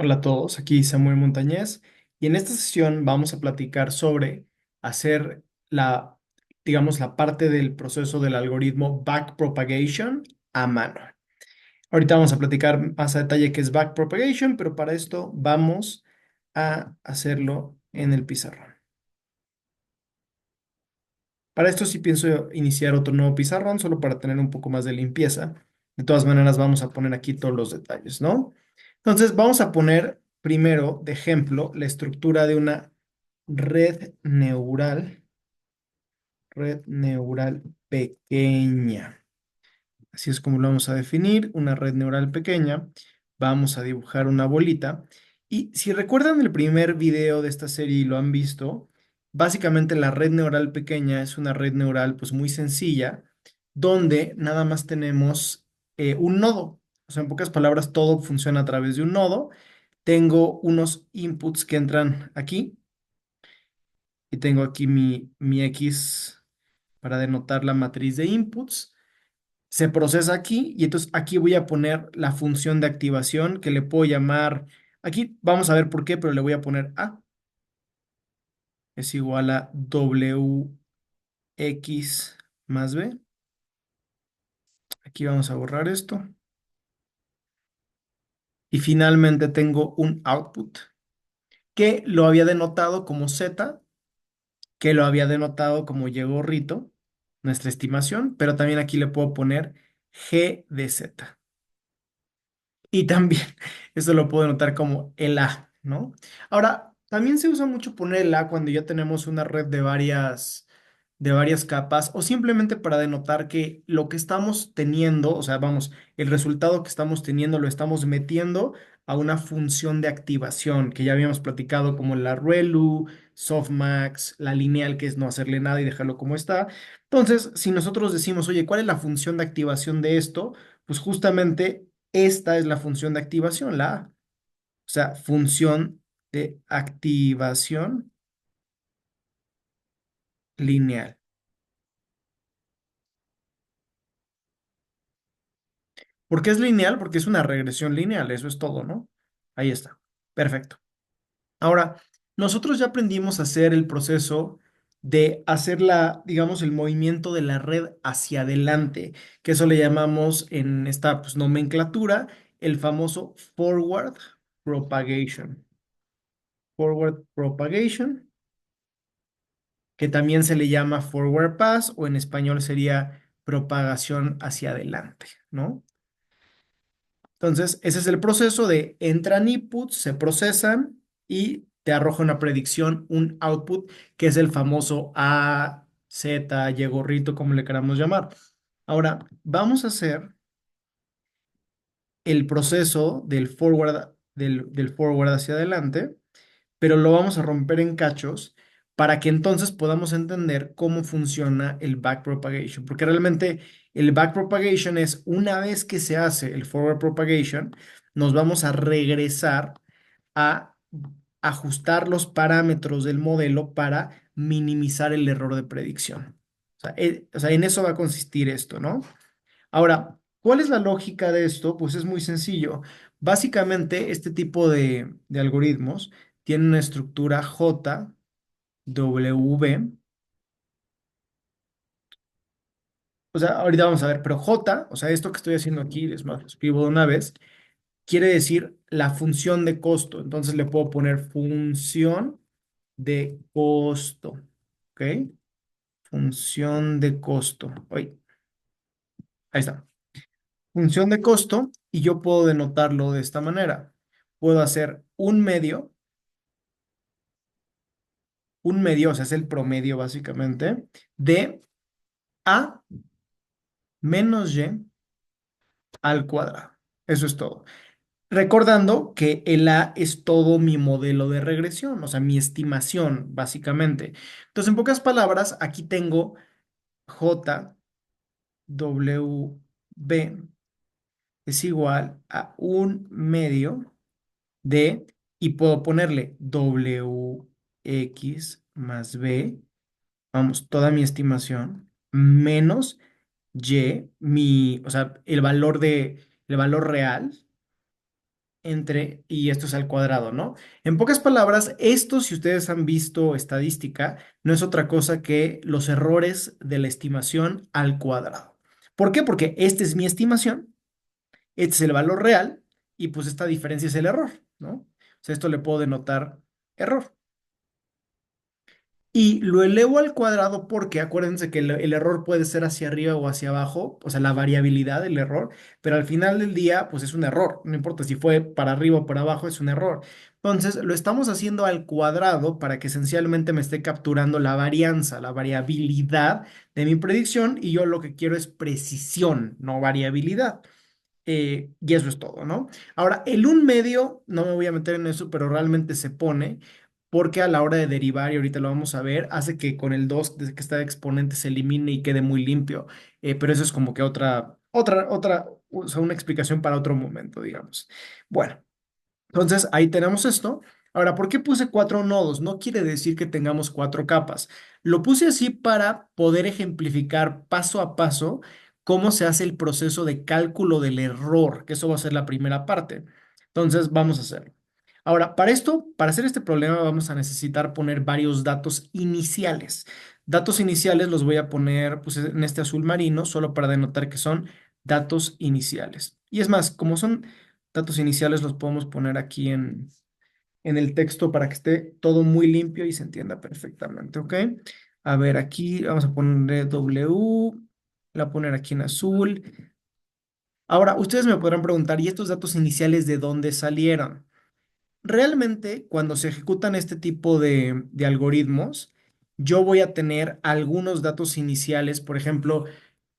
Hola a todos, aquí Samuel Montañez y en esta sesión vamos a platicar sobre hacer digamos, la parte del proceso del algoritmo backpropagation a mano. Ahorita vamos a platicar más a detalle qué es backpropagation, pero para esto vamos a hacerlo en el pizarrón. Para esto sí pienso iniciar otro nuevo pizarrón, solo para tener un poco más de limpieza. De todas maneras, vamos a poner aquí todos los detalles, ¿no? Entonces, vamos a poner primero de ejemplo la estructura de una red neural pequeña. Así es como lo vamos a definir, una red neural pequeña. Vamos a dibujar una bolita. Y si recuerdan el primer video de esta serie y lo han visto, básicamente la red neural pequeña es una red neural pues muy sencilla, donde nada más tenemos un nodo. O sea, en pocas palabras, todo funciona a través de un nodo. Tengo unos inputs que entran aquí y tengo aquí mi X para denotar la matriz de inputs. Se procesa aquí y entonces aquí voy a poner la función de activación que le puedo llamar, aquí vamos a ver por qué, pero le voy a poner A es igual a WX más B. Aquí vamos a borrar esto. Y finalmente tengo un output que lo había denotado como Z, que lo había denotado como Y gorrito, nuestra estimación, pero también aquí le puedo poner G de Z. Y también eso lo puedo notar como el A, ¿no? Ahora, también se usa mucho poner el A cuando ya tenemos una red de varias capas o simplemente para denotar que lo que estamos teniendo, o sea, vamos, el resultado que estamos teniendo lo estamos metiendo a una función de activación que ya habíamos platicado como la ReLU, softmax, la lineal que es no hacerle nada y dejarlo como está. Entonces, si nosotros decimos, oye, ¿cuál es la función de activación de esto? Pues justamente esta es la función de activación, la A. O sea, función de activación lineal. ¿Por qué es lineal? Porque es una regresión lineal, eso es todo, ¿no? Ahí está. Perfecto. Ahora, nosotros ya aprendimos a hacer el proceso de hacer digamos, el movimiento de la red hacia adelante, que eso le llamamos en esta pues, nomenclatura el famoso forward propagation. Forward propagation, que también se le llama forward pass o en español sería propagación hacia adelante, ¿no? Entonces, ese es el proceso de entran inputs, se procesan y te arroja una predicción, un output, que es el famoso A, Z, Y gorrito, como le queramos llamar. Ahora, vamos a hacer el proceso del forward hacia adelante, pero lo vamos a romper en cachos para que entonces podamos entender cómo funciona el backpropagation, porque realmente el backpropagation es una vez que se hace el forward propagation, nos vamos a regresar a ajustar los parámetros del modelo para minimizar el error de predicción. O sea, en eso va a consistir esto, ¿no? Ahora, ¿cuál es la lógica de esto? Pues es muy sencillo. Básicamente, este tipo de algoritmos tienen una estructura JWV. O sea, ahorita vamos a ver, pero J, o sea, esto que estoy haciendo aquí, es más, lo escribo de una vez, quiere decir la función de costo. Entonces le puedo poner función de costo. ¿Ok? Función de costo. Oye, ahí está. Función de costo y yo puedo denotarlo de esta manera. Puedo hacer un medio, o sea, es el promedio básicamente, de A menos Y al cuadrado. Eso es todo. Recordando que el A es todo mi modelo de regresión, o sea, mi estimación, básicamente. Entonces, en pocas palabras, aquí tengo JWB es igual a un medio de, y puedo ponerle WX más B, vamos, toda mi estimación, menos Y, o sea, el valor real, y esto es al cuadrado, ¿no? En pocas palabras, esto, si ustedes han visto estadística, no es otra cosa que los errores de la estimación al cuadrado. ¿Por qué? Porque esta es mi estimación, este es el valor real y pues esta diferencia es el error, ¿no? O sea, esto le puedo denotar error. Y lo elevo al cuadrado porque acuérdense que el error puede ser hacia arriba o hacia abajo, o sea, la variabilidad del error, pero al final del día, pues es un error. No importa si fue para arriba o para abajo, es un error. Entonces, lo estamos haciendo al cuadrado para que esencialmente me esté capturando la varianza, la variabilidad de mi predicción y yo lo que quiero es precisión, no variabilidad. Y eso es todo, ¿no? Ahora, el un medio, no me voy a meter en eso, pero realmente se pone porque a la hora de derivar, y ahorita lo vamos a ver, hace que con el 2 desde que está de exponente se elimine y quede muy limpio. Pero eso es como que o sea, una explicación para otro momento, digamos. Bueno. Entonces, ahí tenemos esto. Ahora, ¿por qué puse cuatro nodos? No quiere decir que tengamos cuatro capas. Lo puse así para poder ejemplificar paso a paso cómo se hace el proceso de cálculo del error, que eso va a ser la primera parte. Entonces, vamos a hacerlo. Ahora, para esto, para hacer este problema, vamos a necesitar poner varios datos iniciales. Datos iniciales los voy a poner pues, en este azul marino, solo para denotar que son datos iniciales. Y es más, como son datos iniciales los podemos poner aquí en el texto para que esté todo muy limpio y se entienda perfectamente, ¿ok? A ver, aquí vamos a ponerle W, la voy a poner aquí en azul. Ahora, ustedes me podrán preguntar, ¿y estos datos iniciales de dónde salieron? Realmente, cuando se ejecutan este tipo de algoritmos, yo voy a tener algunos datos iniciales, por ejemplo,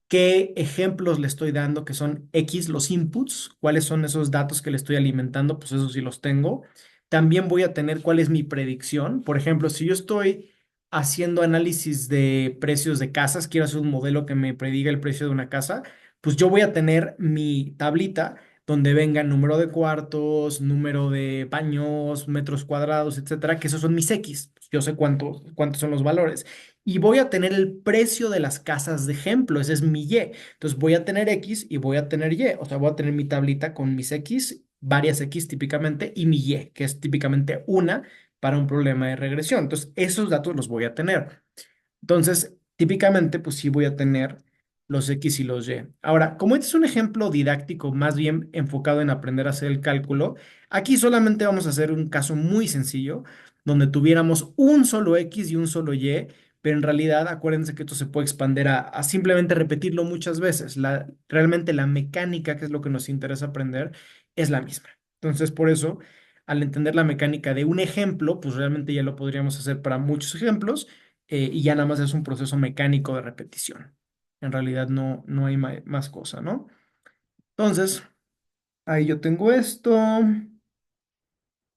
qué ejemplos le estoy dando, que son X los inputs, cuáles son esos datos que le estoy alimentando, pues eso sí los tengo. También voy a tener cuál es mi predicción. Por ejemplo, si yo estoy haciendo análisis de precios de casas, quiero hacer un modelo que me prediga el precio de una casa, pues yo voy a tener mi tablita donde venga número de cuartos, número de baños, metros cuadrados, etcétera, que esos son mis X. Yo sé cuántos son los valores y voy a tener el precio de las casas de ejemplo, ese es mi Y. Entonces voy a tener X y voy a tener Y, o sea, voy a tener mi tablita con mis X, varias X típicamente, y mi Y, que es típicamente una para un problema de regresión. Entonces, esos datos los voy a tener. Entonces, típicamente, pues sí voy a tener los X y los Y. Ahora, como este es un ejemplo didáctico más bien enfocado en aprender a hacer el cálculo, aquí solamente vamos a hacer un caso muy sencillo, donde tuviéramos un solo X y un solo Y, pero en realidad acuérdense que esto se puede expandir a simplemente repetirlo muchas veces. Realmente la mecánica, que es lo que nos interesa aprender, es la misma. Entonces, por eso, al entender la mecánica de un ejemplo, pues realmente ya lo podríamos hacer para muchos ejemplos y ya nada más es un proceso mecánico de repetición. En realidad no hay más cosa, ¿no? Entonces, ahí yo tengo esto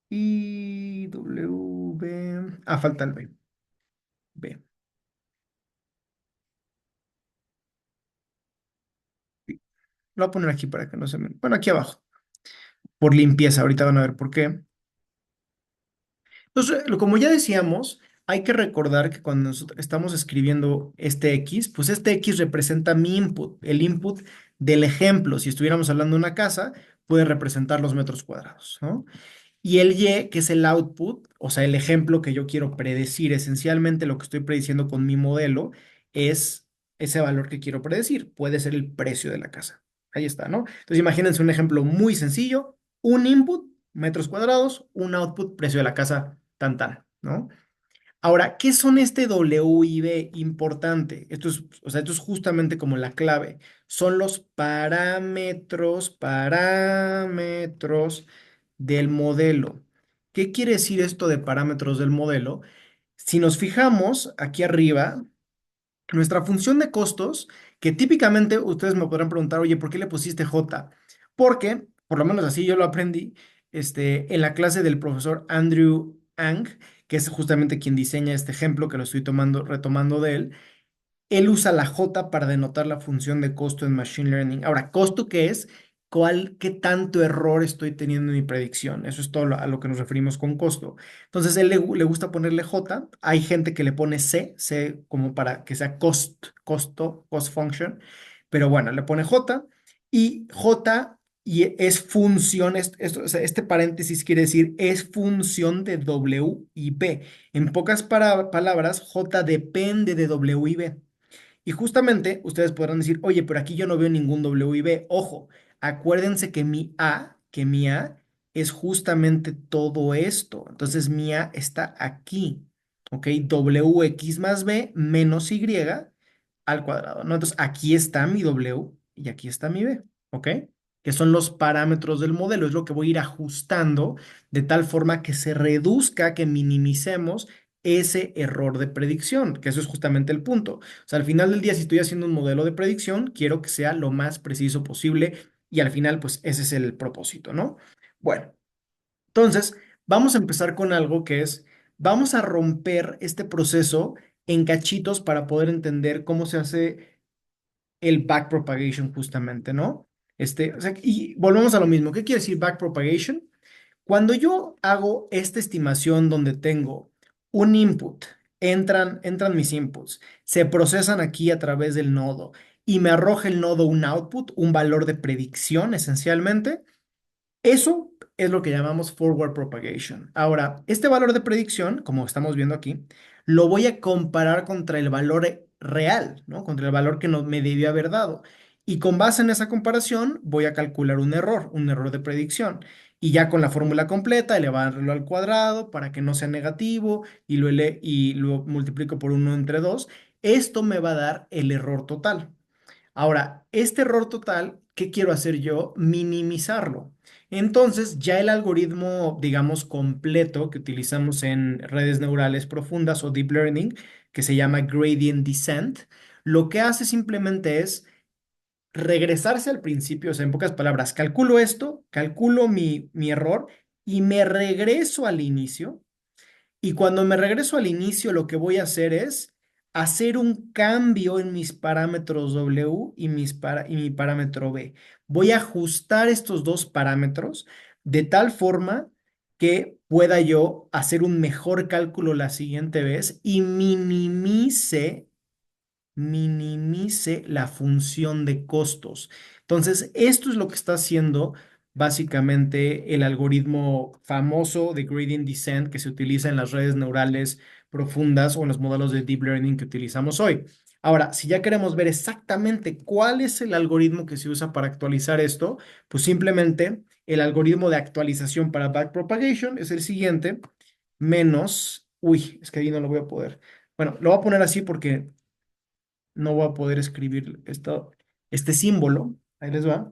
y W, B. Ah, falta el B. B. Sí. Lo voy a poner aquí para que no se me... Bueno, aquí abajo, por limpieza. Ahorita van a ver por qué. Entonces, como ya decíamos, hay que recordar que cuando nosotros estamos escribiendo este X, pues este X representa mi input, el input del ejemplo. Si estuviéramos hablando de una casa, puede representar los metros cuadrados, ¿no? Y el Y, que es el output, o sea, el ejemplo que yo quiero predecir, esencialmente lo que estoy prediciendo con mi modelo es ese valor que quiero predecir. Puede ser el precio de la casa. Ahí está, ¿no? Entonces, imagínense un ejemplo muy sencillo, un input, metros cuadrados, un output, precio de la casa, tan, tan, ¿no? Ahora, ¿qué son este W y B? Importante. Esto es, o sea, esto es justamente como la clave. Son los parámetros del modelo. ¿Qué quiere decir esto de parámetros del modelo? Si nos fijamos aquí arriba, nuestra función de costos, que típicamente ustedes me podrán preguntar, oye, ¿por qué le pusiste J? Porque, por lo menos así yo lo aprendí, en la clase del profesor Andrew Ang, que es justamente quien diseña este ejemplo que lo estoy retomando de él. Él usa la J para denotar la función de costo en Machine Learning. Ahora, ¿costo qué es? ¿Qué tanto error estoy teniendo en mi predicción? Eso es todo a lo que nos referimos con costo. Entonces, él le gusta ponerle J. Hay gente que le pone C como para que sea costo, cost function. Pero bueno, le pone J y J y es función, o sea, este paréntesis quiere decir es función de W y B. En pocas palabras, J depende de W y B. Y justamente ustedes podrán decir, oye, pero aquí yo no veo ningún W y B. Ojo, acuérdense que mi A es justamente todo esto. Entonces mi A está aquí, ¿ok? WX más B menos Y al cuadrado, ¿no? Entonces aquí está mi W y aquí está mi B, ¿ok? Que son los parámetros del modelo, es lo que voy a ir ajustando de tal forma que se reduzca, que minimicemos ese error de predicción, que eso es justamente el punto. O sea, al final del día, si estoy haciendo un modelo de predicción, quiero que sea lo más preciso posible y al final, pues ese es el propósito, ¿no? Bueno, entonces, vamos a empezar con algo que es, vamos a romper este proceso en cachitos para poder entender cómo se hace el backpropagation justamente, ¿no? O sea, y volvemos a lo mismo. ¿Qué quiere decir backpropagation? Cuando yo hago esta estimación donde tengo un input, entran mis inputs, se procesan aquí a través del nodo y me arroja el nodo un output, un valor de predicción esencialmente, eso es lo que llamamos forward propagation. Ahora, este valor de predicción, como estamos viendo aquí, lo voy a comparar contra el valor real, ¿no? Contra el valor que me debió haber dado. Y con base en esa comparación, voy a calcular un error de predicción. Y ya con la fórmula completa, elevarlo al cuadrado para que no sea negativo y lo multiplico por uno entre 2. Esto me va a dar el error total. Ahora, este error total, ¿qué quiero hacer yo? Minimizarlo. Entonces, ya el algoritmo, digamos, completo que utilizamos en redes neurales profundas o deep learning, que se llama gradient descent, lo que hace simplemente es regresarse al principio, o sea, en pocas palabras, calculo esto, calculo mi error y me regreso al inicio y cuando me regreso al inicio, lo que voy a hacer es hacer un cambio en mis parámetros W y mi parámetro B. Voy a ajustar estos dos parámetros de tal forma que pueda yo hacer un mejor cálculo la siguiente vez y minimice la función de costos. Entonces, esto es lo que está haciendo básicamente el algoritmo famoso de gradient descent que se utiliza en las redes neurales profundas o en los modelos de deep learning que utilizamos hoy. Ahora, si ya queremos ver exactamente cuál es el algoritmo que se usa para actualizar esto, pues simplemente el algoritmo de actualización para backpropagation es el siguiente, es que ahí no lo voy a poder. Bueno, lo voy a poner así porque no voy a poder escribir este símbolo. Ahí les va.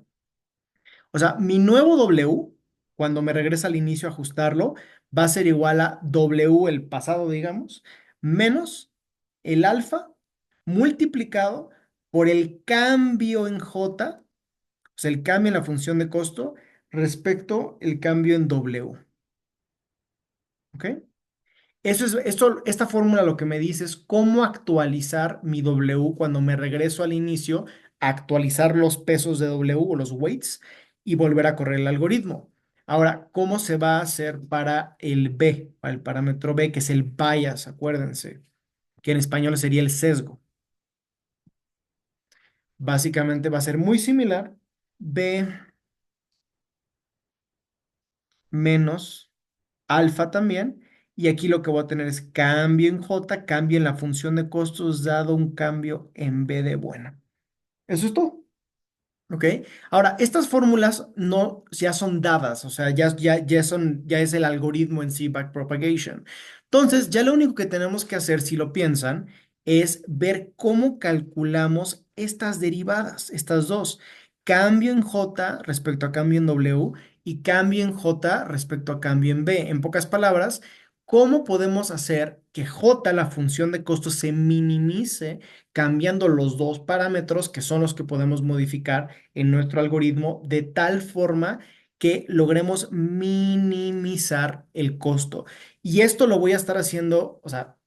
O sea, mi nuevo W, cuando me regresa al inicio a ajustarlo, va a ser igual a W, el pasado, digamos, menos el alfa multiplicado por el cambio en J, o sea, el cambio en la función de costo respecto el cambio en W. ¿Ok? Esta fórmula lo que me dice es cómo actualizar mi W cuando me regreso al inicio, actualizar los pesos de W o los weights y volver a correr el algoritmo. Ahora, ¿cómo se va a hacer para el B, para el parámetro B, que es el bias? Acuérdense, que en español sería el sesgo. Básicamente va a ser muy similar. B menos alfa también. Y aquí lo que voy a tener es cambio en J, cambio en la función de costos dado un cambio en B de bueno. Eso es todo. ¿Ok? Ahora, estas fórmulas no ya son dadas, o sea, ya es el algoritmo en sí, backpropagation. Entonces, ya lo único que tenemos que hacer, si lo piensan, es ver cómo calculamos estas derivadas, estas dos. Cambio en J respecto a cambio en W y cambio en J respecto a cambio en B. En pocas palabras, ¿cómo podemos hacer que J, la función de costos, se minimice cambiando los dos parámetros que son los que podemos modificar en nuestro algoritmo de tal forma que logremos minimizar el costo? Y esto lo voy a estar haciendo, o sea,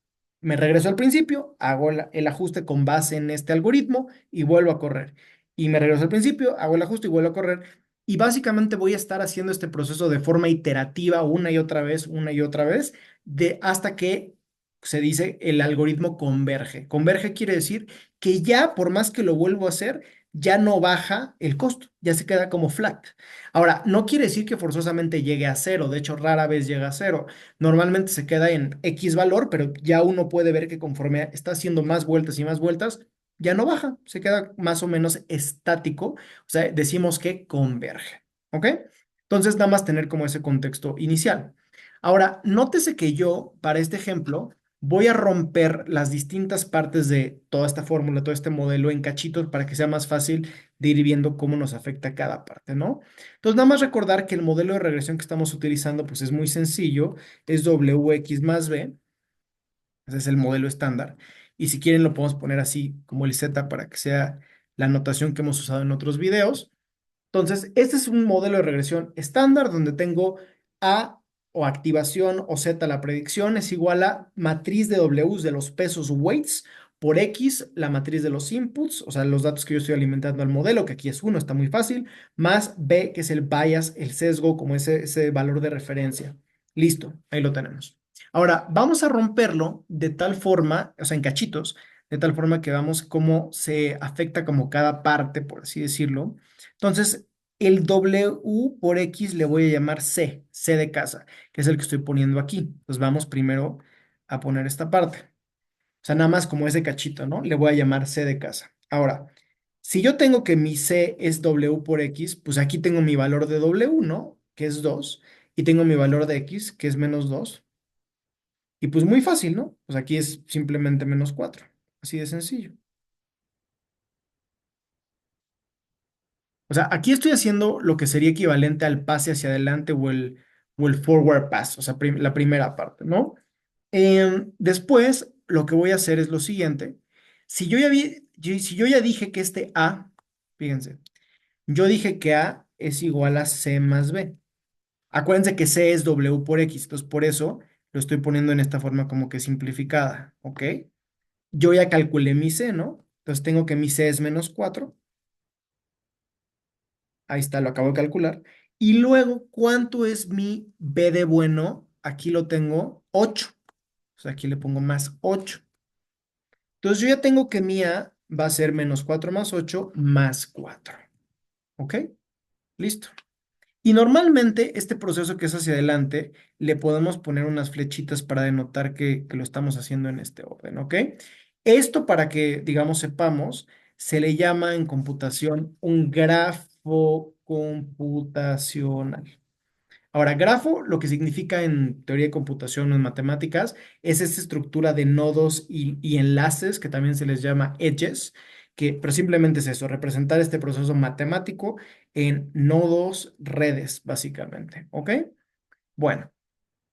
me regreso al principio, hago el ajuste con base en este algoritmo y vuelvo a correr. Y me regreso al principio, hago el ajuste y vuelvo a correr. Y básicamente voy a estar haciendo este proceso de forma iterativa una y otra vez, hasta que se dice el algoritmo converge. Converge quiere decir que ya, por más que lo vuelvo a hacer, ya no baja el costo, ya se queda como flat. Ahora, no quiere decir que forzosamente llegue a cero, de hecho rara vez llega a cero. Normalmente se queda en X valor, pero ya uno puede ver que conforme está haciendo más vueltas y más vueltas, ya no baja, se queda más o menos estático, o sea, decimos que converge, ¿ok? Entonces, nada más tener como ese contexto inicial. Ahora, nótese que yo, para este ejemplo, voy a romper las distintas partes de toda esta fórmula, todo este modelo en cachitos para que sea más fácil de ir viendo cómo nos afecta cada parte, ¿no? Entonces, nada más recordar que el modelo de regresión que estamos utilizando, pues es muy sencillo, es Wx más b, ese es el modelo estándar. Y si quieren lo podemos poner así como el z para que sea la notación que hemos usado en otros videos. Entonces, este es un modelo de regresión estándar donde tengo A o activación o Z la predicción es igual a matriz de W de los pesos weights por X, la matriz de los inputs, o sea, los datos que yo estoy alimentando al modelo, que aquí es uno, está muy fácil, más B, que es el bias, el sesgo, como ese valor de referencia. Listo, ahí lo tenemos. Ahora, vamos a romperlo de tal forma, o sea, en cachitos, de tal forma que vamos cómo se afecta como cada parte, por así decirlo. Entonces, el W por X le voy a llamar C, C de casa, que es el que estoy poniendo aquí. Entonces vamos primero a poner esta parte. O sea, nada más como ese cachito, ¿no? Le voy a llamar C de casa. Ahora, si yo tengo que mi C es W por X, pues aquí tengo mi valor de W, ¿no? Que es 2. Y tengo mi valor de X, que es -2. Y pues muy fácil, ¿no? Pues aquí es simplemente -4. Así de sencillo. O sea, aquí estoy haciendo lo que sería equivalente al pase hacia adelante o el forward pass, o sea, la primera parte, ¿no? Después, lo que voy a hacer es lo siguiente. Si yo ya dije que este A, fíjense, yo dije que A es igual a C más B. Acuérdense que C es W por X, entonces por eso lo estoy poniendo en esta forma como que simplificada, ¿ok? Yo ya calculé mi C, ¿no? Entonces tengo que mi C es -4. Ahí está, lo acabo de calcular. Y luego, ¿cuánto es mi B de bueno? Aquí lo tengo 8. O sea, aquí le pongo +8. Entonces yo ya tengo que mi A va a ser -4 más 8 más 4. ¿Ok? Listo. Y normalmente este proceso que es hacia adelante le podemos poner unas flechitas para denotar que lo estamos haciendo en este orden. ¿Ok? Esto para que, digamos, sepamos, se le llama en computación un grafo computacional. Ahora, grafo, lo que significa en teoría de computación o en matemáticas, es esta estructura de nodos y enlaces, que también se les llama edges, pero simplemente es eso, representar este proceso matemático en nodos, redes, básicamente. ¿Ok? Bueno,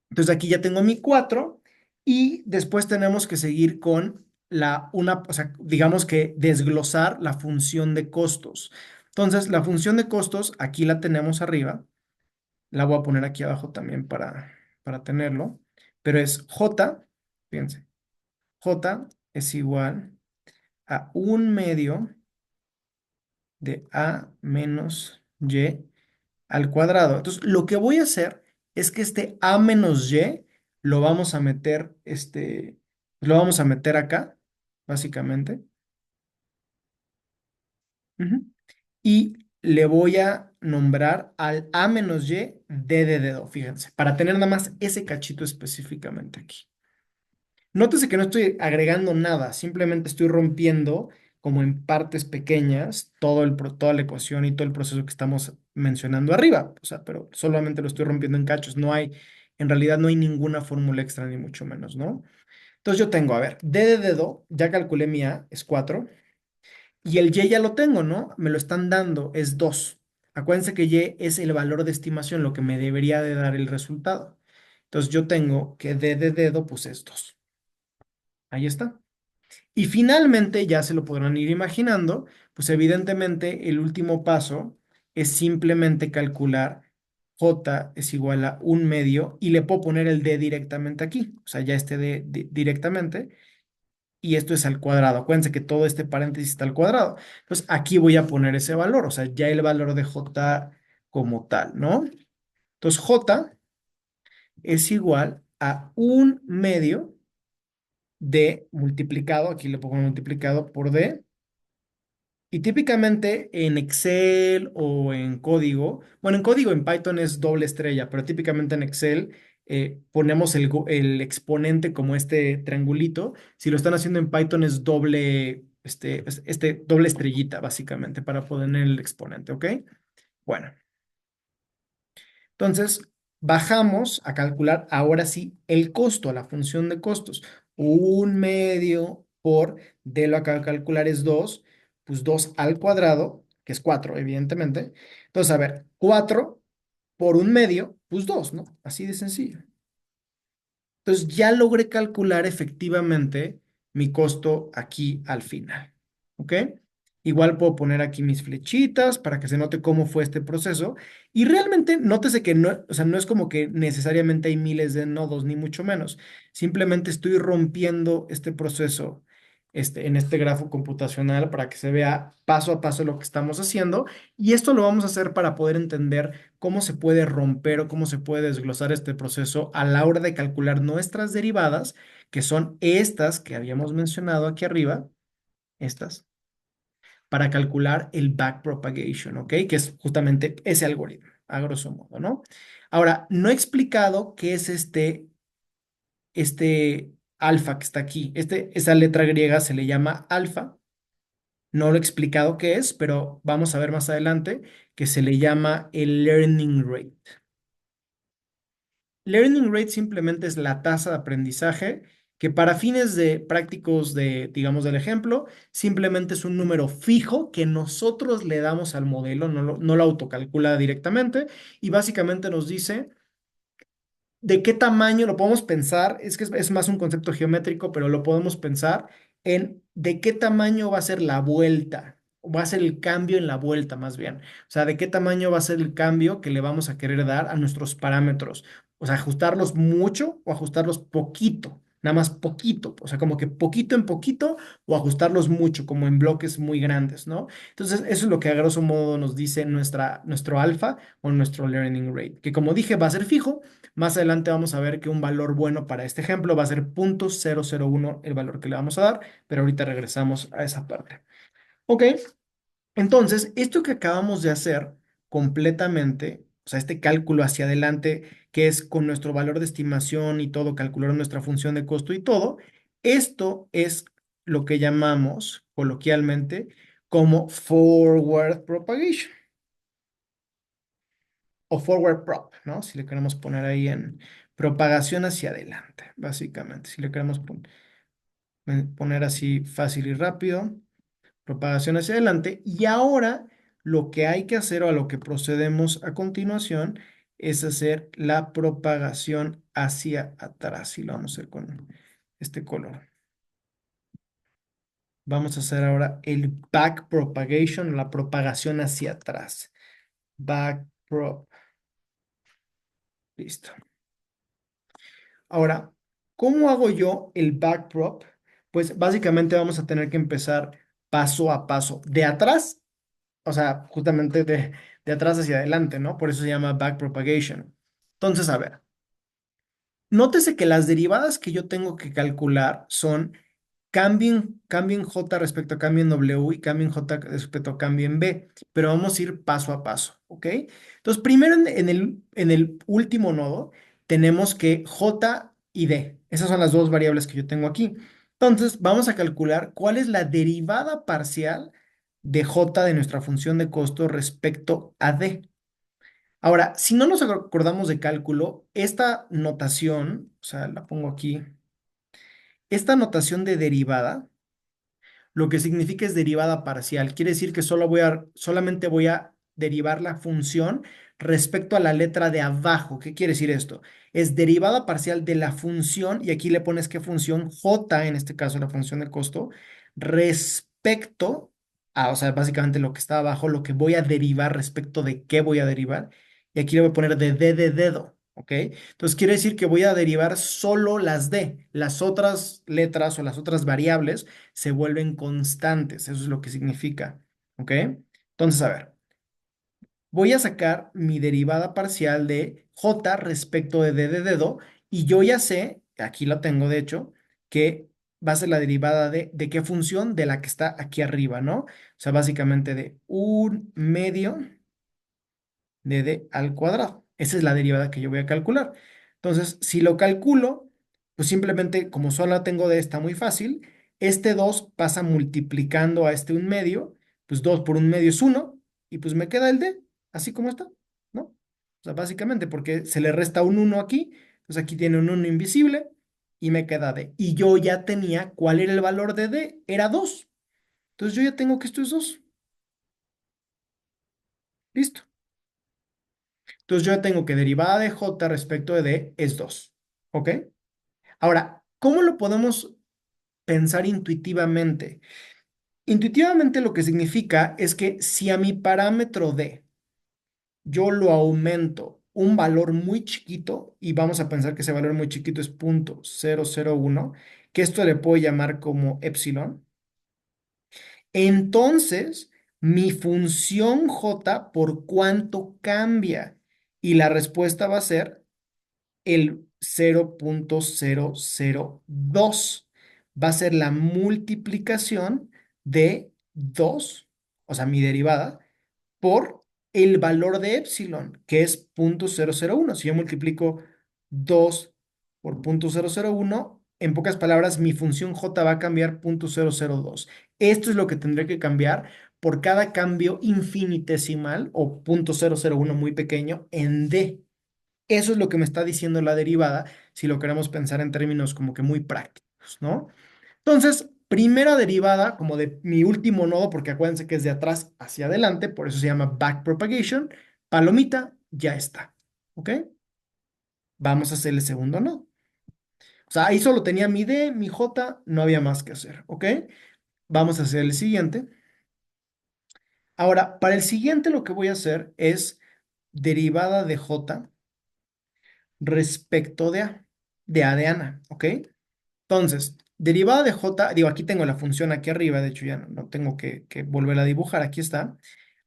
entonces aquí ya tengo mi 4 y después tenemos que seguir con o sea, digamos que desglosar la función de costos. Entonces, la función de costos, aquí la tenemos arriba. La voy a poner aquí abajo también para tenerlo. Pero es J, fíjense, J es igual a 1/2 de A menos Y al cuadrado. Entonces, lo que voy a hacer es que este A menos Y lo vamos a meter acá, básicamente. Ujú. Y le voy a nombrar al A menos Y D de dedo, fíjense, para tener nada más ese cachito específicamente aquí. Nótese que no estoy agregando nada, simplemente estoy rompiendo como en partes pequeñas toda la ecuación y todo el proceso que estamos mencionando arriba. O sea, pero solamente lo estoy rompiendo en cachos. En realidad no hay ninguna fórmula extra ni mucho menos, ¿no? Entonces yo tengo, a ver, D de dedo, ya calculé mi A, es 4. Y el Y ya lo tengo, ¿no? Me lo están dando, es 2. Acuérdense que Y es el valor de estimación, lo que me debería de dar el resultado. Entonces yo tengo que D de dedo, pues es 2. Ahí está. Y finalmente, ya se lo podrán ir imaginando, pues evidentemente el último paso es simplemente calcular J es igual a 1/2 y le puedo poner el D directamente aquí, o sea, ya este D directamente, y esto es al cuadrado. Acuérdense que todo este paréntesis está al cuadrado. Entonces aquí voy a poner ese valor, o sea, ya el valor de J como tal, ¿no? Entonces J es igual a 1/2 D multiplicado, aquí le pongo multiplicado por D Y típicamente en Excel o en código, bueno, en código en Python es doble estrella, pero típicamente en Excel ponemos el exponente como este triangulito. Si lo están haciendo en Python es doble, doble estrellita, básicamente, para poner el exponente, ¿ok? Bueno, entonces bajamos a calcular ahora sí el costo, la función de costos. Un medio por, de lo que a calcular es 2 pues 2 al cuadrado, que es 4 evidentemente. Entonces, a ver, 4 por un medio, pues 2, ¿no? Así de sencillo. Entonces ya logré calcular efectivamente mi costo aquí al final. ¿Ok? Igual puedo poner aquí mis flechitas para que se note cómo fue este proceso. Y realmente nótese que no, o sea, no es como que necesariamente hay miles de nodos, ni mucho menos. Simplemente estoy rompiendo este proceso en este grafo computacional para que se vea paso a paso lo que estamos haciendo. Y esto lo vamos a hacer para poder entender cómo se puede romper o cómo se puede desglosar este proceso a la hora de calcular nuestras derivadas, que son estas que habíamos mencionado aquí arriba, estas, para calcular el backpropagation, ¿ok? Que es justamente ese algoritmo, a grosso modo, ¿no? Ahora, no he explicado qué es este alfa que está aquí. Esa letra griega se le llama alfa. No lo he explicado qué es, pero vamos a ver más adelante que se le llama el learning rate. Learning rate simplemente es la tasa de aprendizaje que para fines de prácticos de, digamos, del ejemplo, simplemente es un número fijo que nosotros le damos al modelo, no lo autocalcula directamente y básicamente nos dice de qué tamaño lo podemos pensar, es más un concepto geométrico, pero lo podemos pensar en de qué tamaño va a ser la vuelta, o va a ser el cambio en la vuelta más bien. O sea, de qué tamaño va a ser el cambio que le vamos a querer dar a nuestros parámetros. O sea, ajustarlos mucho o ajustarlos poquito, nada más poquito. O sea, como que poquito en poquito o ajustarlos mucho, como en bloques muy grandes, ¿no? Entonces, eso es lo que a grosso modo nos dice nuestro alfa o nuestro learning rate, que como dije va a ser fijo. Más adelante vamos a ver que un valor bueno para este ejemplo va a ser 0.001 el valor que le vamos a dar, pero ahorita regresamos a esa parte. Ok, entonces esto que acabamos de hacer completamente, o sea, este cálculo hacia adelante, que es con nuestro valor de estimación y todo, calcular nuestra función de costo y todo, esto es lo que llamamos coloquialmente como forward propagation o forward prop, ¿no? Si le queremos poner ahí en propagación hacia adelante, básicamente. Si le queremos poner así fácil y rápido, propagación hacia adelante. Y ahora lo que hay que hacer o a lo que procedemos a continuación es hacer la propagación hacia atrás. Y lo vamos a hacer con este color. Vamos a hacer ahora el back propagation, la propagación hacia atrás. Back prop. Listo. Ahora, ¿cómo hago yo el backprop? Pues básicamente vamos a tener que empezar paso a paso, de atrás, o sea, justamente de atrás hacia adelante, ¿no? Por eso se llama backpropagation. Entonces, a ver, nótese que las derivadas que yo tengo que calcular son cambio en J respecto a cambio en W y cambio en J respecto a cambio en B, pero vamos a ir paso a paso, ¿ok? Entonces, primero en el último nodo tenemos que J y D. Esas son las dos variables que yo tengo aquí. Entonces, vamos a calcular cuál es la derivada parcial de J de nuestra función de costo respecto a D. Ahora, si no nos acordamos de cálculo, esta notación, o sea, la pongo aquí, esta notación de derivada lo que significa es derivada parcial. Quiere decir que solamente voy a derivar la función respecto a la letra de abajo. ¿Qué quiere decir esto? Es derivada parcial de la función, y aquí le pones qué función, j, en este caso la función de costo, respecto a, o sea, básicamente lo que está abajo, lo que voy a derivar respecto de qué voy a derivar. Y aquí le voy a poner de d de dedo. ¿Ok? Entonces quiere decir que voy a derivar solo las d, las otras letras o las otras variables se vuelven constantes. Eso es lo que significa. ¿Ok? Entonces, a ver, voy a sacar mi derivada parcial de j respecto de d de dedo y yo ya sé, aquí lo tengo de hecho, que va a ser la derivada ¿de qué función? De la que está aquí arriba, ¿no? O sea, básicamente de un medio de d al cuadrado. Esa es la derivada que yo voy a calcular. Entonces, si lo calculo, pues simplemente como solo tengo d está muy fácil. Este 2 pasa multiplicando a este un medio, pues 2 por un medio es uno y pues me queda el d, así como está, ¿no? O sea, básicamente porque se le resta un uno aquí, pues aquí tiene un uno invisible y me queda d. Y yo ya tenía, ¿cuál era el valor de d? Era 2. Entonces yo ya tengo que esto es 2. Listo. Entonces yo ya tengo que derivada de j respecto de d es 2. ¿Ok? Ahora, ¿cómo lo podemos pensar intuitivamente? Intuitivamente lo que significa es que si a mi parámetro d yo lo aumento un valor muy chiquito, y vamos a pensar que ese valor muy chiquito es 0.001, que esto le puedo llamar como epsilon, entonces mi función j por cuánto cambia. Y la respuesta va a ser el 0.002. Va a ser la multiplicación de 2, o sea, mi derivada, por el valor de epsilon, que es 0.001. Si yo multiplico 2 por 0.001, en pocas palabras, mi función j va a cambiar 0.002. Esto es lo que tendré que cambiar por cada cambio infinitesimal o 0.001 muy pequeño en d. Eso es lo que me está diciendo la derivada, si lo queremos pensar en términos como que muy prácticos, ¿no? Entonces, primera derivada, como de mi último nodo, porque acuérdense que es de atrás hacia adelante, por eso se llama backpropagation, palomita, ya está, ¿ok? Vamos a hacer el segundo nodo. O sea, ahí solo tenía mi D, mi J, no había más que hacer, ¿ok? Vamos a hacer el siguiente. Ahora, para el siguiente lo que voy a hacer es derivada de J respecto de A de Ana, ¿ok? Entonces, derivada de j, digo, aquí tengo la función aquí arriba, de hecho ya no tengo que volver a dibujar, aquí está.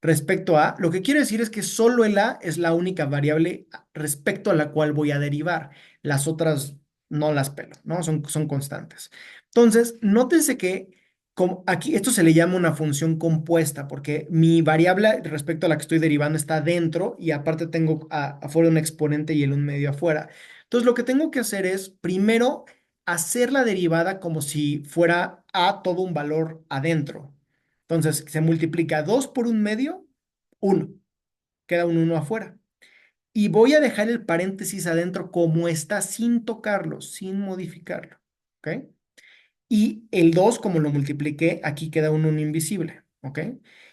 Respecto a, lo que quiere decir es que solo el a es la única variable respecto a la cual voy a derivar. Las otras no las pelo, ¿no? Son constantes. Entonces, nótense que como aquí esto se le llama una función compuesta porque mi variable respecto a la que estoy derivando está dentro y aparte tengo afuera un exponente y el un medio afuera. Entonces, lo que tengo que hacer es primero hacer la derivada como si fuera a todo un valor adentro. Entonces, se multiplica 2 por un medio, uno. Queda un uno afuera. Y voy a dejar el paréntesis adentro como está, sin tocarlo, sin modificarlo. ¿Ok? Y el 2 como lo multipliqué, aquí queda un 1 invisible. ¿Ok?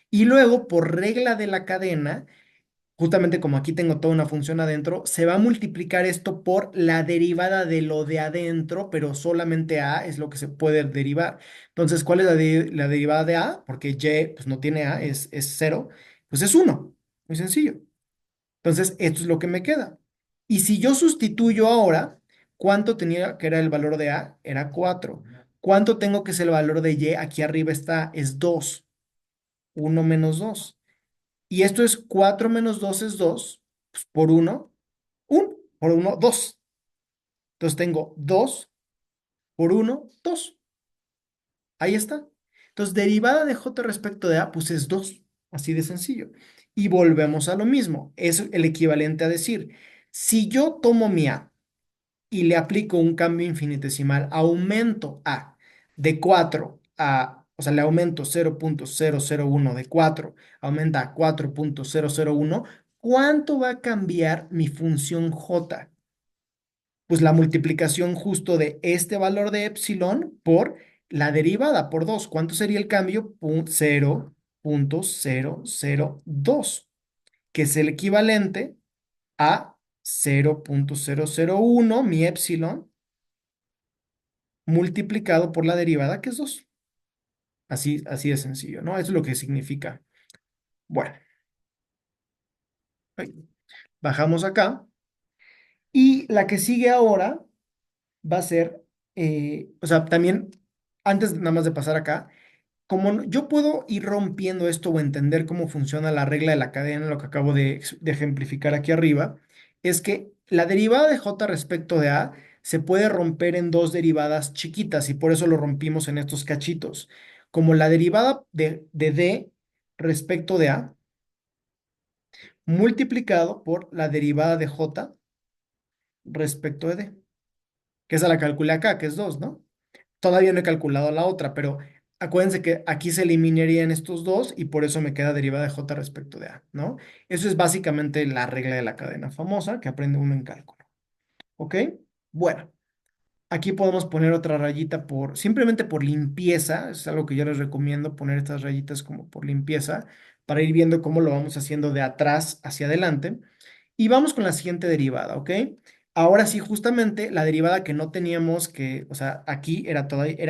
Y luego, por regla de la cadena, justamente como aquí tengo toda una función adentro, se va a multiplicar esto por la derivada de lo de adentro, pero solamente A es lo que se puede derivar. Entonces, ¿cuál es la derivada de A? Porque Y pues no tiene A, es cero, pues es uno. Muy sencillo. Entonces, esto es lo que me queda. Y si yo sustituyo ahora, ¿cuánto tenía que era el valor de A? Era 4. ¿Cuánto tengo que ser el valor de Y? Aquí arriba está, es 2. Uno menos 2. Y esto es 4 menos 2 es 2 pues por uno, 1, por uno 2. Entonces tengo 2 por uno 2. Ahí está. Entonces, derivada de j respecto de a, pues es 2. Así de sencillo. Y volvemos a lo mismo. Es el equivalente a decir, si yo tomo mi a y le aplico un cambio infinitesimal, aumento a de 4 a, o sea, le aumento 0.001 de 4, aumenta a 4.001, ¿cuánto va a cambiar mi función j? Pues la multiplicación justo de este valor de epsilon por la derivada por 2. ¿Cuánto sería el cambio? 0.002, que es el equivalente a 0.001, mi epsilon, multiplicado por la derivada, que es 2. Así de sencillo, ¿no? Eso es lo que significa. Bueno, ahí, bajamos acá. Y la que sigue ahora va a ser, o sea, también, antes nada más de pasar acá, como yo puedo ir rompiendo esto o entender cómo funciona la regla de la cadena, lo que acabo de ejemplificar aquí arriba, es que la derivada de j respecto de a se puede romper en dos derivadas chiquitas y por eso lo rompimos en estos cachitos. Como la derivada de D respecto de A multiplicado por la derivada de J respecto de D, que esa la calculé acá, que es 2, ¿no? Todavía no he calculado la otra, pero acuérdense que aquí se eliminarían estos dos y por eso me queda derivada de J respecto de A, ¿no? Eso es básicamente la regla de la cadena famosa que aprende uno en cálculo, ¿ok? Bueno, aquí podemos poner otra rayita simplemente por limpieza, es algo que yo les recomiendo poner estas rayitas como por limpieza, para ir viendo cómo lo vamos haciendo de atrás hacia adelante. Y vamos con la siguiente derivada, ¿ok? Ahora sí, justamente la derivada que no teníamos que, o sea, aquí era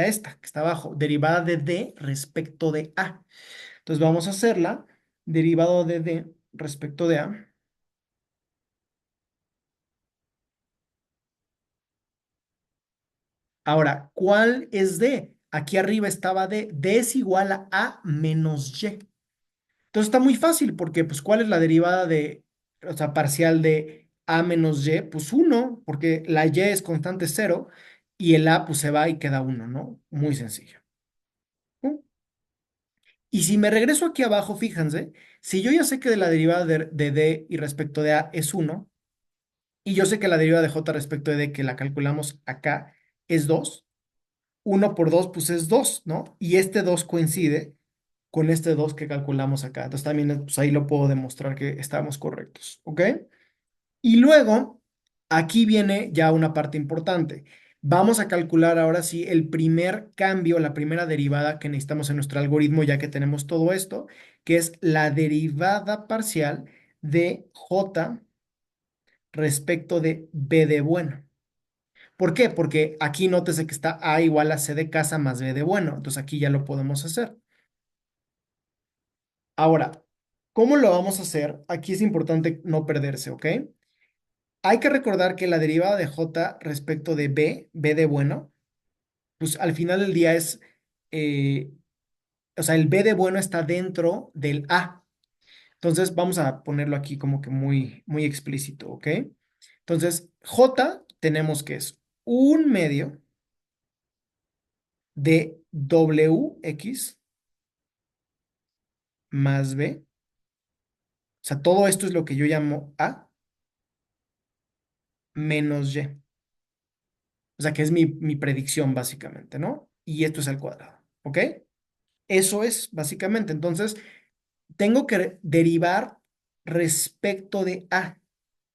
esta, que está abajo, derivada de D respecto de A. Entonces vamos a hacerla, derivado de D respecto de A. Ahora, ¿cuál es D? Aquí arriba estaba D. D es igual a A menos Y. Entonces está muy fácil porque, pues, ¿cuál es la derivada de, o sea, parcial de A menos Y? Pues uno, porque la Y es constante cero y el A, pues, se va y queda uno, ¿no? Muy sencillo. ¿No? Y si me regreso aquí abajo, fíjense, si yo ya sé que de la derivada de D y respecto de A es uno, y yo sé que la derivada de J respecto de D, que la calculamos acá, es 2. Uno por 2 pues es 2, ¿no? Y este 2 coincide con este 2 que calculamos acá. Entonces también pues, ahí lo puedo demostrar que estamos correctos, ¿ok? Y luego, aquí viene ya una parte importante. Vamos a calcular ahora sí el primer cambio, la primera derivada que necesitamos en nuestro algoritmo, ya que tenemos todo esto, que es la derivada parcial de J respecto de B de bueno. ¿Por qué? Porque aquí nótese que está A igual a C de casa más B de bueno. Entonces aquí ya lo podemos hacer. Ahora, ¿cómo lo vamos a hacer? Aquí es importante no perderse, ¿ok? Hay que recordar que la derivada de J respecto de B de bueno, pues al final del día eh, o sea, el B de bueno está dentro del A. Entonces vamos a ponerlo aquí como que muy, muy explícito, ¿ok? Entonces, J tenemos que es un medio de WX más B. O sea, todo esto es lo que yo llamo A menos Y. O sea, que es mi predicción básicamente, ¿no? Y esto es al cuadrado, ¿ok? Eso es básicamente. Entonces, tengo que derivar respecto de A,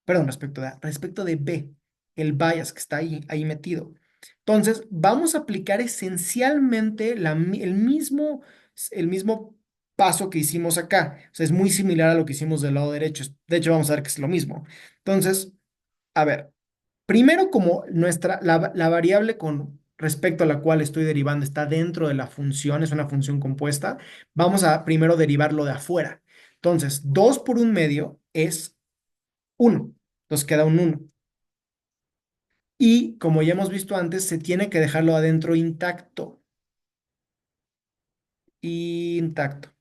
perdón, respecto de A, respecto de B, el bias que está ahí metido. Entonces, vamos a aplicar esencialmente el mismo paso que hicimos acá. O sea, es muy similar a lo que hicimos del lado derecho. De hecho, vamos a ver que es lo mismo. Entonces, a ver, primero como la variable con respecto a la cual estoy derivando está dentro de la función, es una función compuesta, vamos a primero derivarlo de afuera. Entonces, 2 por un medio es uno. Entonces queda un uno. Y como ya hemos visto antes, se tiene que dejarlo adentro intacto. Intacto.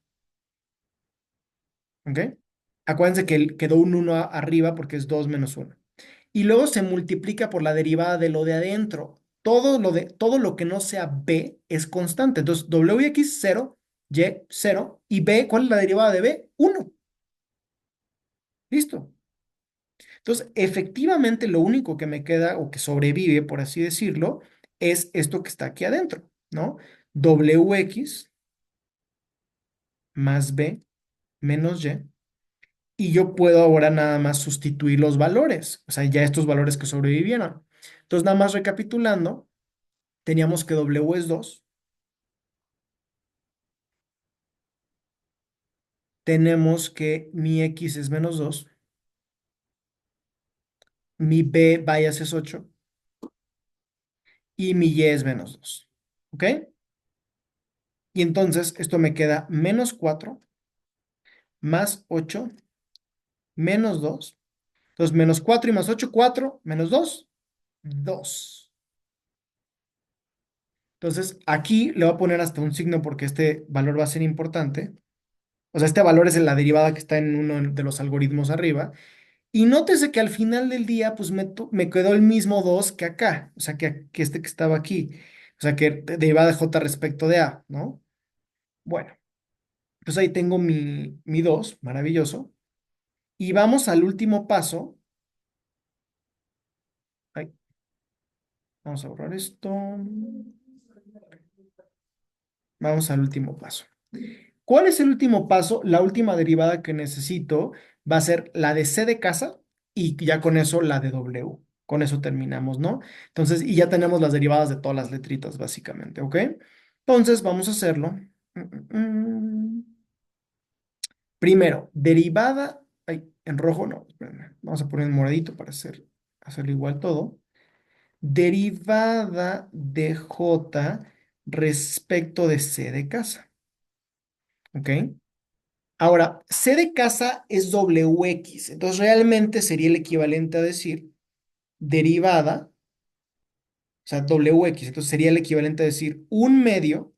¿Ok? Acuérdense que quedó un uno arriba porque es 2 menos uno. Y luego se multiplica por la derivada de lo de adentro. Todo lo que no sea B es constante. Entonces, WX 0, Y 0 y B, ¿cuál es la derivada de B? Uno. Listo. Entonces, efectivamente, lo único que me queda o que sobrevive, por así decirlo, es esto que está aquí adentro, ¿no? WX más B menos Y. Y yo puedo ahora nada más sustituir los valores, o sea, ya estos valores que sobrevivieron. Entonces, nada más recapitulando, teníamos que W es 2, tenemos que mi X es menos 2, mi B bias es 8 y mi Y es menos 2. ¿Ok? Y entonces esto me queda menos 4 más 8 menos 2. Entonces, menos 4 y más 8 4 menos 2 2. Entonces, aquí le voy a poner hasta un signo porque este valor va a ser importante. O sea, este valor es la derivada que está en uno de los algoritmos arriba. Y nótese que al final del día, pues me quedó el mismo 2 que acá, o sea, que este que estaba aquí, o sea, que derivada de J respecto de A, ¿no? Bueno, pues ahí tengo mi 2, maravilloso. Y vamos al último paso. Ay, vamos a borrar esto. Vamos al último paso. ¿Cuál es el último paso? La última derivada que necesito va a ser la de C de casa y ya con eso la de W. Con eso terminamos, ¿no? Entonces, y ya tenemos las derivadas de todas las letritas, básicamente, ¿ok? Entonces, vamos a hacerlo. Primero, derivada. Ay, en rojo no, espérenme. Vamos a poner en moradito para hacerlo igual todo. Derivada de J respecto de C de casa, ¿ok? Ahora, C de casa es WX, entonces realmente sería el equivalente a decir derivada, o sea, WX, entonces sería el equivalente a decir un medio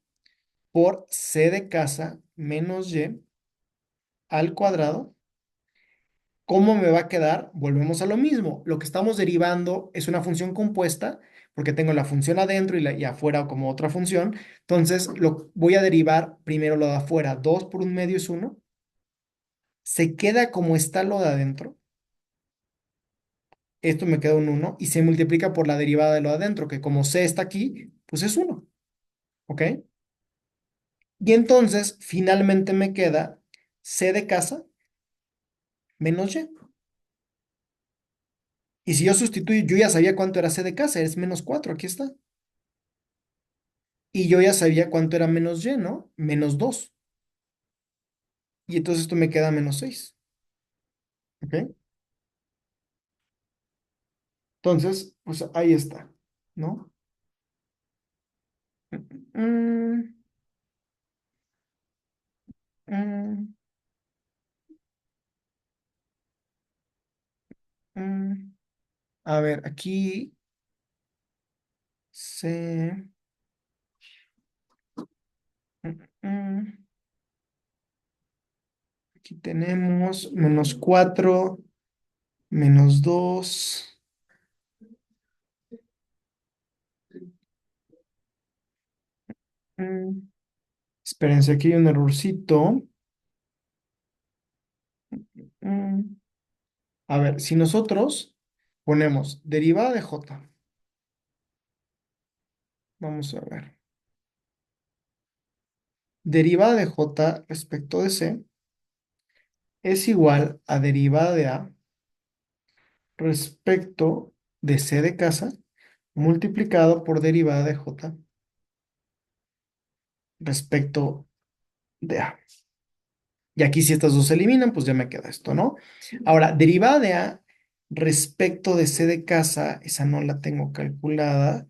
por C de casa menos Y al cuadrado. ¿Cómo me va a quedar? Volvemos a lo mismo. Lo que estamos derivando es una función compuesta, porque tengo la función adentro y afuera como otra función. Entonces, voy a derivar primero lo de afuera. 2 por un medio es uno. Se queda como está lo de adentro. Esto me queda un uno y se multiplica por la derivada de lo de adentro, que como c está aquí, pues es uno. ¿Ok? Y entonces, finalmente me queda c de casa menos y. Y si yo sustituyo, yo ya sabía cuánto era c de casa, es menos 4, aquí está. Y yo ya sabía cuánto era menos y, ¿no? Menos 2. Y entonces esto me queda menos 6. ¿Ok? Entonces, pues ahí está, ¿no? Mm, mm, mm. A ver, aquí se... mm. Aquí tenemos menos 4 menos 2. Espérense, aquí hay un errorcito. Mm, A ver, si nosotros ponemos derivada de j, vamos a ver. Derivada de j respecto de c es igual a derivada de a respecto de c de casa multiplicado por derivada de j respecto de a. Y aquí si estas dos se eliminan, pues ya me queda esto, ¿no? Ahora, derivada de A respecto de C de casa, esa no la tengo calculada.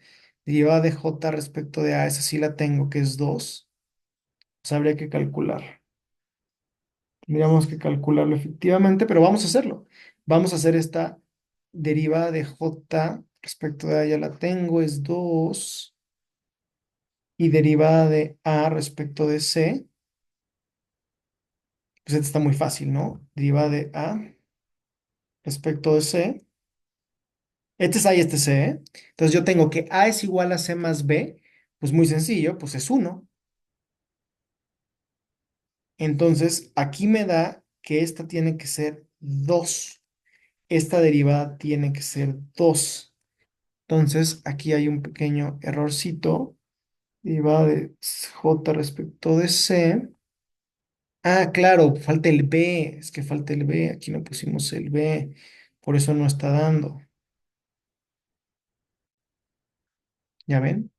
Derivada de J respecto de A, esa sí la tengo, que es 2. Pues habría que calcular. Tendríamos que calcularlo efectivamente, pero vamos a hacerlo. Vamos a hacer esta derivada de J respecto de A, ya la tengo, es 2. Y derivada de A respecto de C, pues esta está muy fácil, ¿no? Derivada de A respecto de C. Este es A y este es C, ¿eh? Entonces yo tengo que A es igual a C más B, pues muy sencillo, pues es uno. Entonces aquí me da que esta tiene que ser 2. Esta derivada tiene que ser 2. Entonces aquí hay un pequeño errorcito. Derivada de J respecto de C. Ah, claro, falta el B. Es que falta el B. Aquí no pusimos el B. Por eso no está dando. ¿Ya ven?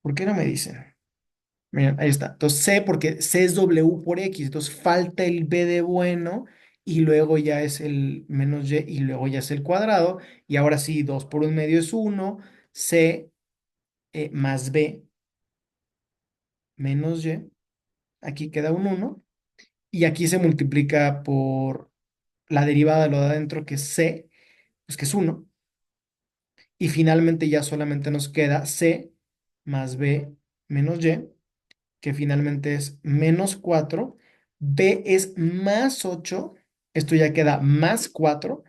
¿Por qué no me dicen? Miren, ahí está. Entonces C, porque C es W por X, entonces falta el B de bueno y luego ya es el menos Y y luego ya es el cuadrado. Y ahora sí, 2 por un medio es uno. C más B menos Y. Aquí queda un uno. Y aquí se multiplica por la derivada de lo de adentro, que es C, pues que es uno. Y finalmente ya solamente nos queda C más B menos Y, que finalmente es menos 4. B es más 8 Esto ya queda más 4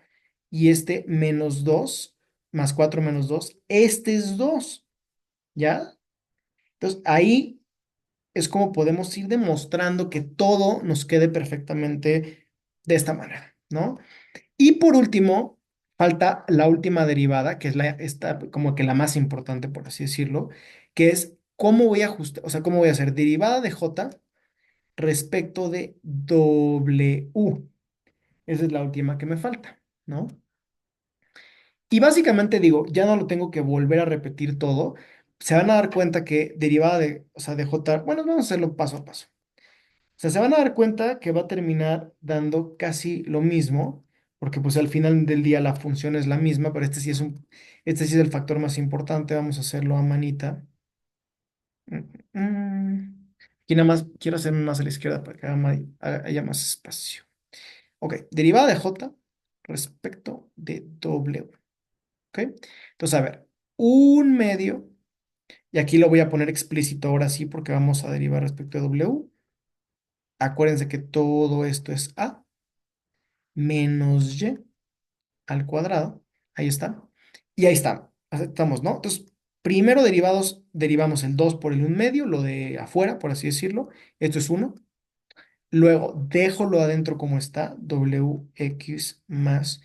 y este menos 2 más 4 menos 2 este es 2, ¿ya? Entonces ahí es como podemos ir demostrando que todo nos quede perfectamente de esta manera, ¿no? Y por último, falta la última derivada, que es esta, como que la más importante, por así decirlo, que es cómo voy a ajustar, o sea, cómo voy a hacer derivada de j respecto de w. Esa es la última que me falta, ¿no? Y básicamente digo, ya no lo tengo que volver a repetir todo. Se van a dar cuenta que derivada de, o sea, de j, bueno, vamos a hacerlo paso a paso. O sea, se van a dar cuenta que va a terminar dando casi lo mismo, porque pues al final del día la función es la misma, pero este sí es el factor más importante. Vamos a hacerlo a manita. Mm, Aquí nada más quiero hacerme más a la izquierda para que haya más espacio. Ok, derivada de j respecto de w. Ok, entonces a ver, un medio, y aquí lo voy a poner explícito ahora sí porque vamos a derivar respecto de w. Acuérdense que todo esto es a menos y al cuadrado. Ahí está. Y ahí está. Aceptamos, ¿no? Entonces, primero derivamos el 2 por el 1 medio, lo de afuera, por así decirlo. Esto es uno. Luego, dejo lo adentro como está, wx más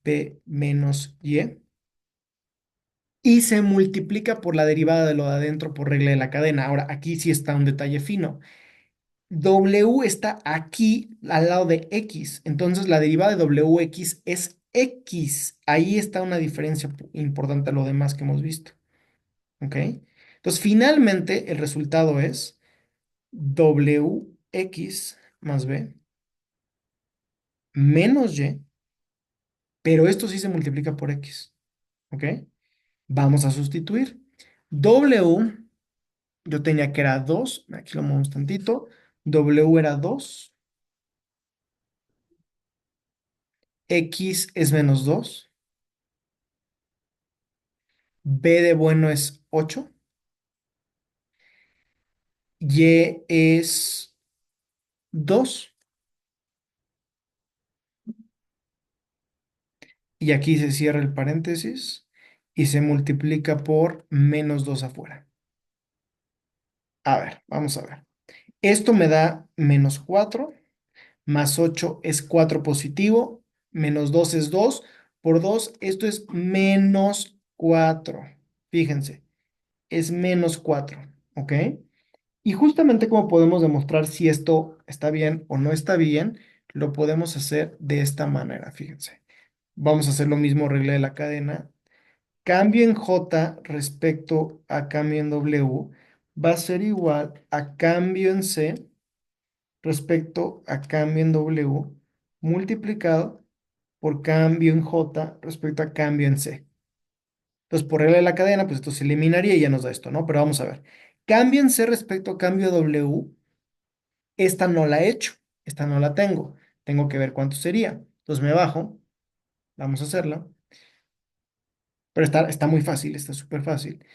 p menos y. Y se multiplica por la derivada de lo de adentro por regla de la cadena. Ahora, aquí sí está un detalle fino. W está aquí al lado de X. Entonces la derivada de WX es X. Ahí está una diferencia importante a lo demás que hemos visto. ¿Ok? Entonces finalmente el resultado es WX más B menos Y, pero esto sí se multiplica por X. ¿Ok? Vamos a sustituir. W, yo tenía que era 2. Aquí lo movemos tantito. W era 2. X es menos 2. B de bueno es 8, Y es 2 y aquí se cierra el paréntesis y se multiplica por menos 2 afuera. A ver, vamos a ver. Esto me da menos 4 más 8 es 4 positivo, menos 2 es 2 por 2 esto es menos 4. Fíjense, es menos 4, ¿ok? Y justamente como podemos demostrar si esto está bien o no está bien, lo podemos hacer de esta manera, fíjense. Vamos a hacer lo mismo, regla de la cadena. Cambio en J respecto a cambio en W va a ser igual a cambio en C respecto a cambio en W multiplicado por cambio en J respecto a cambio en C. Entonces, por regla de la cadena, pues esto se eliminaría y ya nos da esto, ¿no? Pero vamos a ver. Cambio en C respecto a cambio W. Esta no la he hecho, esta no la tengo. Tengo que ver cuánto sería. Entonces me bajo, vamos a hacerla. Pero está muy fácil, está súper fácil.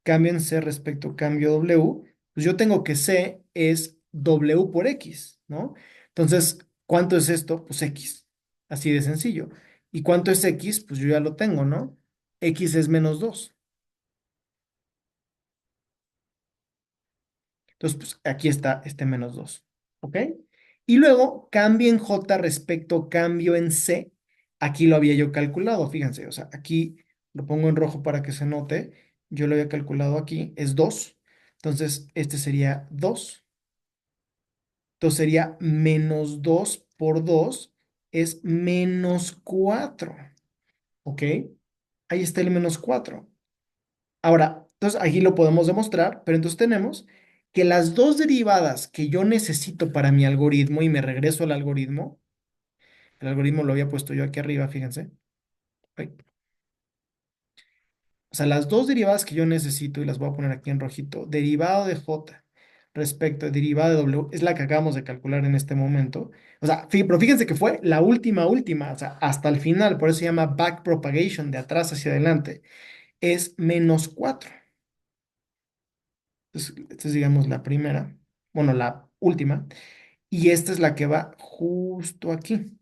Cambio en C respecto a cambio W. Pues yo tengo que C es W por X, ¿no? Entonces, ¿cuánto es esto? Pues X. Así de sencillo. ¿Y cuánto es X? Pues yo ya lo tengo, ¿no? X es menos 2. Entonces, pues aquí está este menos 2, ¿ok? Y luego cambio en J respecto cambio en C. Aquí lo había yo calculado, fíjense, o sea, aquí lo pongo en rojo para que se note. Yo lo había calculado aquí, es 2. Entonces, este sería 2. Entonces sería menos 2 por 2 es menos 4, ¿ok? Ahí está el menos 4. Ahora, entonces aquí lo podemos demostrar, pero entonces tenemos que las dos derivadas que yo necesito para mi algoritmo, y me regreso al algoritmo, el algoritmo lo había puesto yo aquí arriba, fíjense. Ay. O sea, las dos derivadas que yo necesito, y las voy a poner aquí en rojito, derivado de J respecto de derivada de W, es la que acabamos de calcular en este momento. O sea, pero fíjense que fue la última, o sea, hasta el final, por eso se llama backpropagation, de atrás hacia adelante, es menos 4. Entonces, esta es, digamos, la primera, bueno, la última, y esta es la que va justo aquí.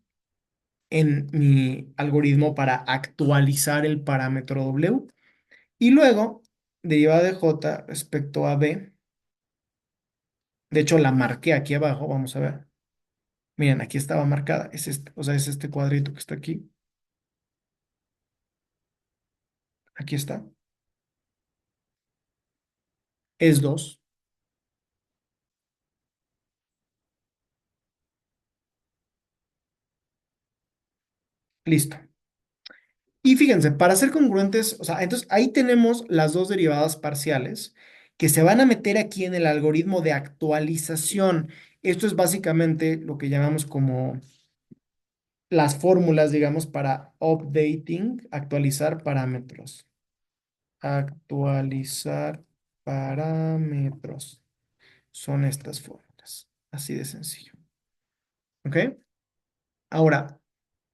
en mi algoritmo para actualizar el parámetro W. Y luego, derivada de J respecto a B, de hecho la marqué aquí abajo, vamos a ver. Miren, aquí estaba marcada, es este, o sea, es este cuadrito que está aquí. Aquí está. Es 2. Listo. Y fíjense, para ser congruentes, o sea, entonces ahí tenemos las dos derivadas parciales que se van a meter aquí en el algoritmo de actualización. Esto es básicamente lo que llamamos como las fórmulas, digamos, para updating, actualizar parámetros. Actualizar parámetros. Son estas fórmulas. Así de sencillo. ¿Ok? Ahora,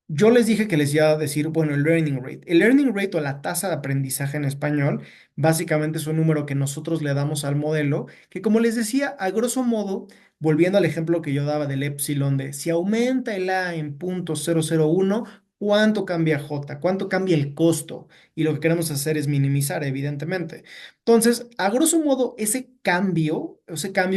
yo les dije que les iba a decir, bueno, el learning rate. El learning rate o la tasa de aprendizaje en español, básicamente es un número que nosotros le damos al modelo, que como les decía, a grosso modo, volviendo al ejemplo que yo daba del epsilon de si aumenta el A en 0.001, ¿cuánto cambia J? ¿Cuánto cambia el costo? Y lo que queremos hacer es minimizar, evidentemente. Entonces, a grosso modo, ese cambio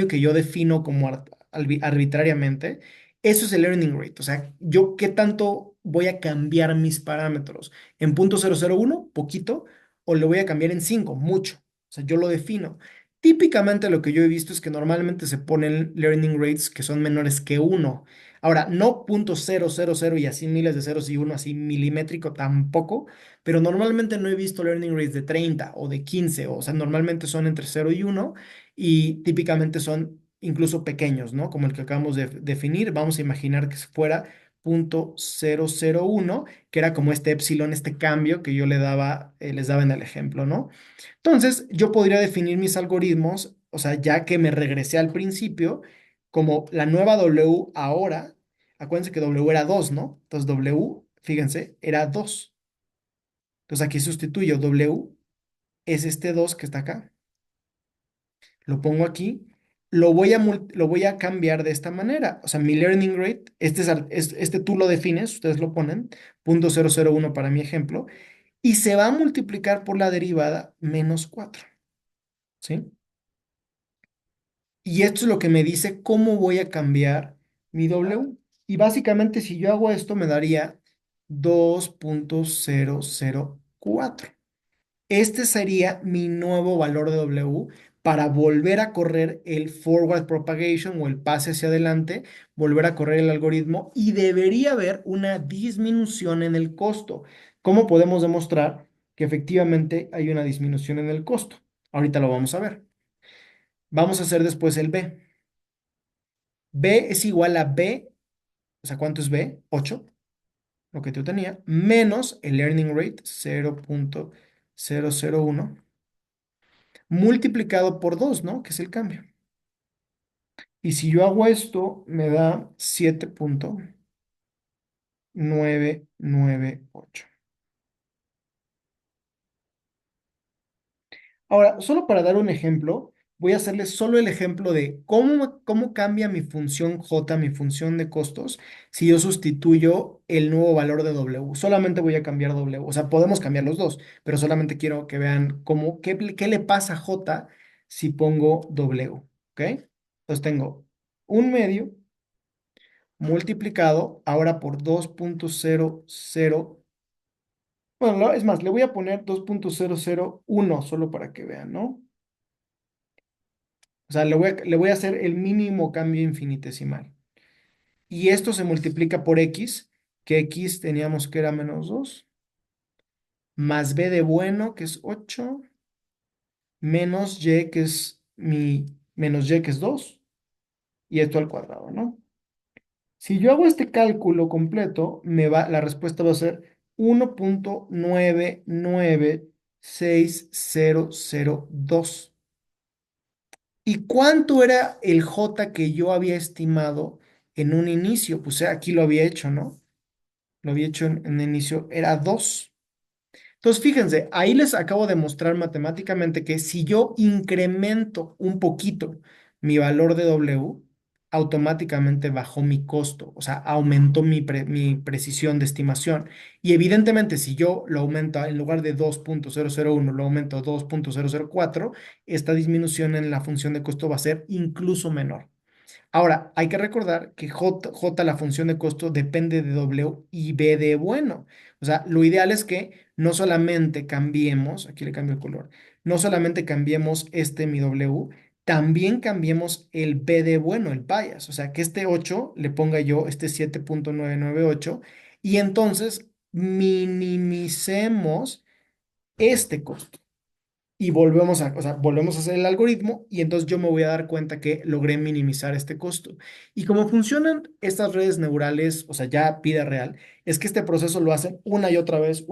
que yo defino como arbitrariamente, eso es el learning rate. O sea, yo qué tanto voy a cambiar mis parámetros. En 0.001, poquito, o lo voy a cambiar en 5, mucho. O sea, yo lo defino. Típicamente lo que yo he visto es que normalmente se ponen learning rates que son menores que uno. Ahora, no 0.000 y así miles de ceros y uno así milimétrico tampoco, pero normalmente no he visto learning rates de 30 o de 15. O sea, normalmente son entre cero y uno y típicamente son incluso pequeños, ¿no? Como el que acabamos de definir. Vamos a imaginar que fuera 0.001, que era como este epsilon, este cambio que yo les daba en el ejemplo, ¿no? Entonces, yo podría definir mis algoritmos, o sea, ya que me regresé al principio, como la nueva W ahora, acuérdense que W era 2, ¿no? Entonces, W, fíjense, era 2. Entonces, aquí sustituyo W, es este 2 que está acá. Lo pongo aquí, lo voy a cambiar de esta manera. O sea, mi learning rate, este tú lo defines, ustedes lo ponen, 0.001 para mi ejemplo, y se va a multiplicar por la derivada -4, ¿sí? Y esto es lo que me dice cómo voy a cambiar mi W. Y básicamente, si yo hago esto, me daría 2.004. Este sería mi nuevo valor de W para volver a correr el forward propagation o el pase hacia adelante, volver a correr el algoritmo y debería haber una disminución en el costo. ¿Cómo podemos demostrar que efectivamente hay una disminución en el costo? Ahorita lo vamos a ver. Vamos a hacer después el B. B es igual a B, o sea, ¿cuánto es B? 8, lo que yo tenía, menos el learning rate, 0.001 multiplicado por 2, ¿no? Que es el cambio. Y si yo hago esto, me da 7.998. Ahora, solo para dar un ejemplo, voy a hacerles solo el ejemplo de cómo cambia mi función J, mi función de costos, si yo sustituyo el nuevo valor de W. Solamente voy a cambiar W. O sea, podemos cambiar los dos, pero solamente quiero que vean qué le pasa a J si pongo W. ¿Ok? Entonces tengo un medio multiplicado ahora por 2.00. Bueno, es más, le voy a poner 2.001 solo para que vean, ¿no? O sea, le voy a hacer el mínimo cambio infinitesimal. Y esto se multiplica por x, que x teníamos que era -2, más b de bueno, que es 8, menos y, que es menos y, que es 2, y esto al cuadrado, ¿no? Si yo hago este cálculo completo, la respuesta va a ser 1.996.002. ¿Y cuánto era el J que yo había estimado en un inicio? Pues aquí lo había hecho, ¿no? Lo había hecho en el inicio, era 2. Entonces, fíjense, ahí les acabo de mostrar matemáticamente que si yo incremento un poquito mi valor de W, automáticamente bajó mi costo, o sea, aumentó mi precisión de estimación. Y evidentemente, si yo lo aumento en lugar de 2.001 lo aumento a 2.004, esta disminución en la función de costo va a ser incluso menor. Ahora, hay que recordar que J, la función de costo, depende de W y B de bueno. O sea, lo ideal es que no solamente cambiemos, aquí le cambio el color, no solamente cambiemos mi W, también cambiemos el B de bueno, el bias. O sea, que este 8 le ponga yo este 7.998 y entonces minimicemos este costo y o sea, volvemos a hacer el algoritmo y entonces yo me voy a dar cuenta que logré minimizar este costo. Y cómo funcionan estas redes neurales, o sea, ya vida real, es que este proceso lo hacen una y otra vez,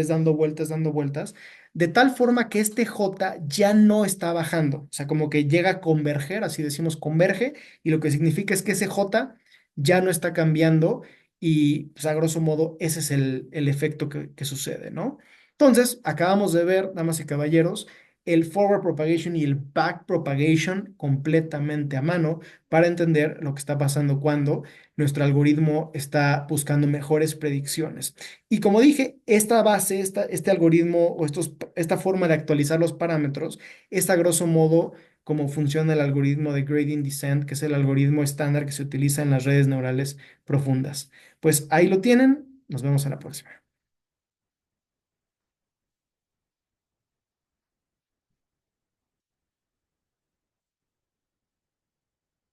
dando vueltas, de tal forma que este J ya no está bajando, o sea, como que llega a converger, así decimos converge, y lo que significa es que ese J ya no está cambiando y, pues, a grosso modo, ese es el efecto que sucede, ¿no? Entonces, acabamos de ver, damas y caballeros, el forward propagation y el back propagation completamente a mano para entender lo que está pasando cuando nuestro algoritmo está buscando mejores predicciones. Y como dije, esta base, este algoritmo o esta forma de actualizar los parámetros es a grosso modo cómo funciona el algoritmo de gradient descent, que es el algoritmo estándar que se utiliza en las redes neurales profundas. Pues ahí lo tienen, nos vemos en la próxima.